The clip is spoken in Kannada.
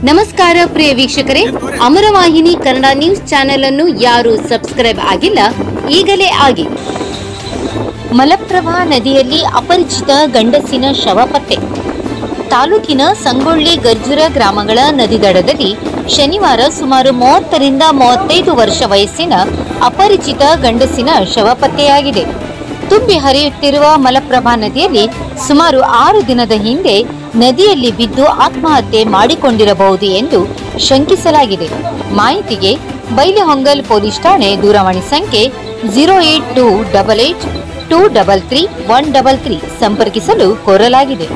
ನಮಸ್ಕಾರ ಪ್ರಿಯ ವೀಕ್ಷಕರೇ, ಅಮರವಾಹಿನಿ ಕನ್ನಡ ನ್ಯೂಸ್ ಚಾನೆಲ್ ಅನ್ನು ಯಾರು ಸಬ್ಸ್ಕ್ರೈಬ್ ಆಗಿಲ್ಲ ಈಗಲೇ ಆಗಿ. ಮಲಪ್ರಭಾ ನದಿಯಲ್ಲಿ ಅಪರಿಚಿತ ಗಂಡಸಿನ ಶವ ಪತ್ತೆ. ತಾಲೂಕಿನ ಸಂಗೊಳ್ಳಿ ಗರ್ಜುರ ಗ್ರಾಮಗಳ ನದಿ ದಡದಲ್ಲಿ ಶನಿವಾರ ಸುಮಾರು 30 ರಿಂದ 35 ವರ್ಷ ವಯಸ್ಸಿನ ಅಪರಿಚಿತ ಗಂಡಸಿನ ಶವ ಪತ್ತೆಯಾಗಿದೆ. ತುಂಬಿ ಹರಿಯುತ್ತಿರುವ ಮಲಪ್ರಭಾ ನದಿಯಲ್ಲಿ ಸುಮಾರು 6 ದಿನದ ಹಿಂದೆ ನದಿಯಲ್ಲಿ ಬಿದ್ದು ಆತ್ಮಹತ್ಯೆ ಮಾಡಿಕೊಂಡಿರಬಹುದು ಎಂದು ಶಂಕಿಸಲಾಗಿದೆ. ಮಾಹಿತಿಗೆ ಬೈಲೆಹೊಂಗಲ್ ಪೊಲೀಸ್ ಠಾಣೆ ದೂರವಾಣಿ ಸಂಖ್ಯೆ 08288233133 ಸಂಪರ್ಕಿಸಲು ಕೋರಲಾಗಿದೆ.